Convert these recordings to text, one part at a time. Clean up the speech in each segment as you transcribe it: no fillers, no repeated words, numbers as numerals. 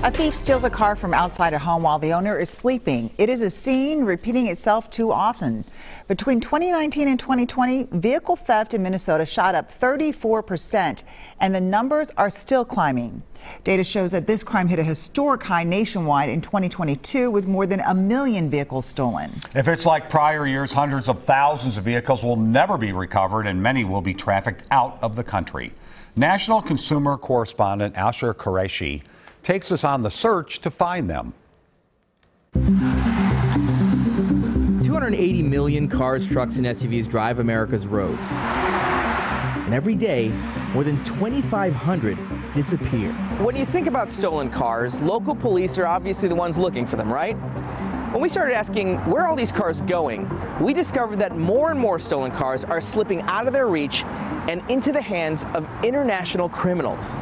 A thief steals a car from outside a home while the owner is sleeping. It is a scene repeating itself too often. Between 2019 and 2020, vehicle theft in Minnesota shot up 34%, and the numbers are still climbing. Data shows that this crime hit a historic high nationwide in 2022 with more than 1 million vehicles stolen. If it's like prior years, hundreds of thousands of vehicles will never be recovered and many will be trafficked out of the country. National consumer correspondent Asher Qureshi takes us on the search to find them. 280 million cars, trucks, and SUVs drive America's roads. And every day, more than 2,500 disappear. When you think about stolen cars, local police are obviously the ones looking for them, right? When we started asking where are all these cars going, we discovered that more and more stolen cars are slipping out of their reach and into the hands of international criminals.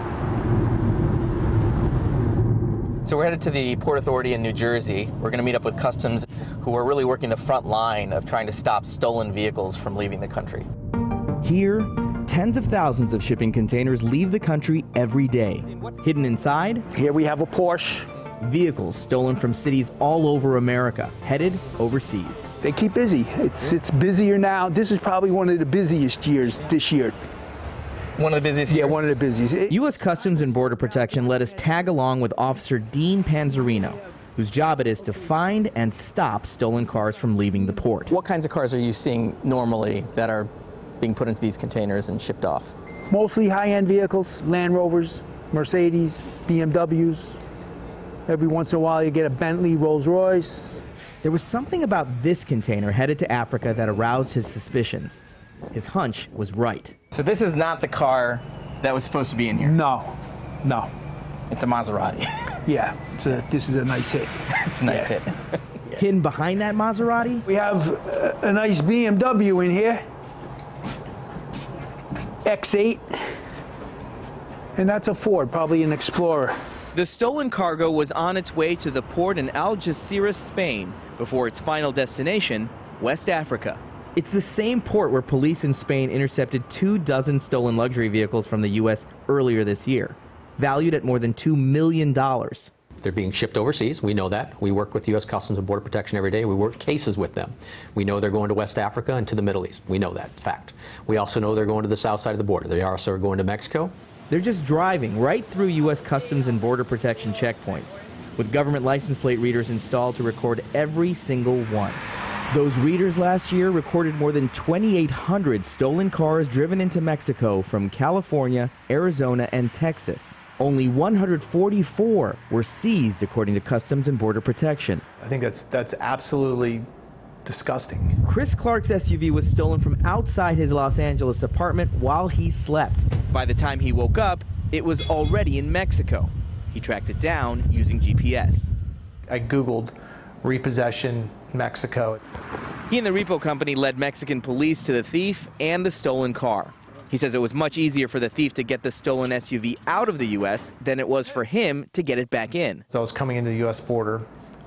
So we're headed to the Port Authority in New Jersey. We're going to meet up with Customs, who are really working the front line of trying to stop stolen vehicles from leaving the country. Here, tens of thousands of shipping containers leave the country every day. Hidden inside, here we have a Porsche. Vehicles stolen from cities all over America, headed overseas. They keep busy. It's busier now. This is probably one of the busiest years this year. One of the busiest years? Yeah, one of the busiest. U.S. Customs and Border Protection let us tag along with Officer Dean Panzarino, whose job it is to find and stop stolen cars from leaving the port. What kinds of cars are you seeing normally that are being put into these containers and shipped off? Mostly high-end vehicles, Land Rovers, Mercedes, BMWs. Every once in a while you get a Bentley, Rolls Royce. There was something about this container headed to Africa that aroused his suspicions. His hunch was right. So this is not the car that was supposed to be in here? No, no. It's a Maserati. Yeah, this is a nice hit. It's a nice hit. Hidden behind that Maserati? We have a nice BMW in here. X8. And that's a Ford, probably an Explorer. The stolen cargo was on its way to the port in Algeciras, Spain, before its final destination, West Africa. It's the same port where police in Spain intercepted 24 stolen luxury vehicles from the U.S. earlier this year, valued at more than $2 million. They're being shipped overseas. We know that. We work with U.S. Customs and Border Protection every day. We work cases with them. We know they're going to West Africa and to the Middle East. We know that fact. We also know they're going to the south side of the border. They also are going to Mexico. They're just driving right through U.S. Customs and Border Protection checkpoints, with government license plate readers installed to record every single one. Those readers last year recorded more than 2,800 stolen cars driven into Mexico from California, Arizona, and Texas. Only 144 were seized, according to Customs and Border Protection. I think that's absolutely disgusting. Chris Clark's SUV was stolen from outside his Los Angeles apartment while he slept. By the time he woke up, it was already in Mexico. He tracked it down using GPS. I Googled repossession Mexico. He and the repo company led Mexican police to the thief and the stolen car. He says it was much easier for the thief to get the stolen SUV out of the U.S. than it was for him to get it back in. So I was coming into the U.S. border,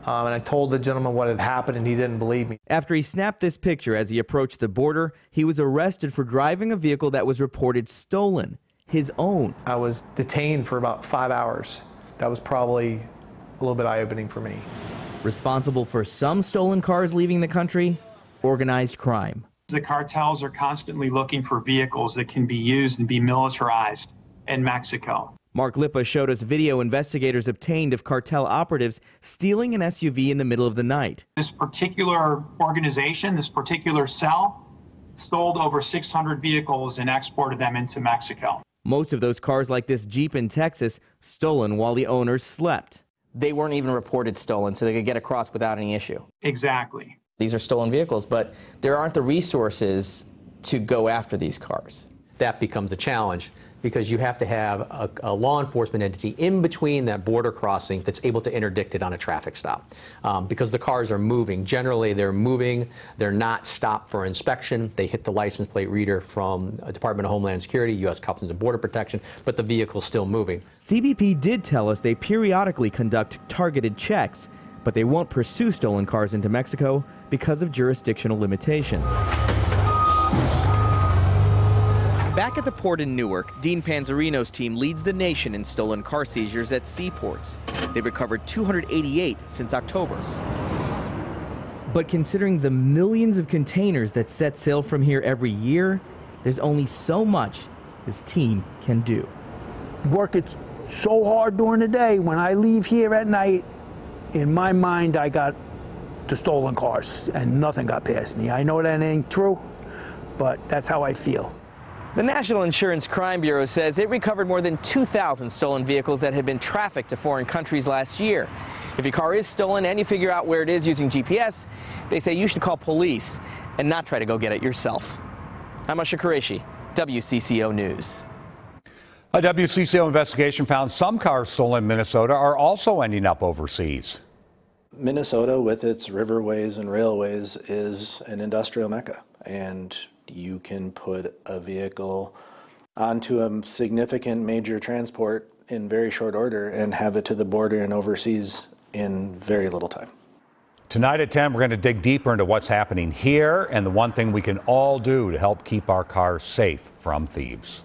and I told the gentleman what had happened, and he didn't believe me. After he snapped this picture as he approached the border, he was arrested for driving a vehicle that was reported stolen, his own. I was detained for about 5 hours. That was probably a little bit eye-opening for me. Responsible for some stolen cars leaving the country? Organized crime. The cartels are constantly looking for vehicles that can be used and be militarized in Mexico. Mark Lipa showed us video investigators obtained of cartel operatives stealing an SUV in the middle of the night. This particular organization, this particular cell, stole over 600 vehicles and exported them into Mexico. Most of those cars, like this Jeep in Texas, stolen while the owners slept. They weren't even reported stolen, so they could get across without any issue. Exactly. These are stolen vehicles, but there aren't the resources to go after these cars. That becomes a challenge because you have to have a law enforcement entity in between that border crossing that's able to interdict it on a traffic stop. Because the cars are moving. Generally, they're moving. They're not stopped for inspection. They hit the license plate reader from Department of Homeland Security, U.S. Customs and Border Protection, but the vehicle's still moving. CBP did tell us they periodically conduct targeted checks, but they won't pursue stolen cars into Mexico because of jurisdictional limitations. Back at the port in Newark, Dean Panzerino's team leads the nation in stolen car seizures at seaports. They've recovered 288 since October. But considering the millions of containers that set sail from here every year, there's only so much this team can do. Work it so hard during the day. When I leave here at night, in my mind, I got the stolen cars and nothing got past me. I know that ain't true, but that's how I feel. The National Insurance Crime Bureau says it recovered more than 2,000 stolen vehicles that had been trafficked to foreign countries last year. If your car is stolen and you figure out where it is using GPS, they say you should call police and not try to go get it yourself. I'm Usher Qureshi, WCCO News. A WCCO investigation found some cars stolen in Minnesota are also ending up overseas. Minnesota, with its riverways and railways, is an industrial mecca, and you can put a vehicle onto a significant major transport in very short order and have it to the border and overseas in very little time. Tonight at 10, we're going to dig deeper into what's happening here and the one thing we can all do to help keep our cars safe from thieves.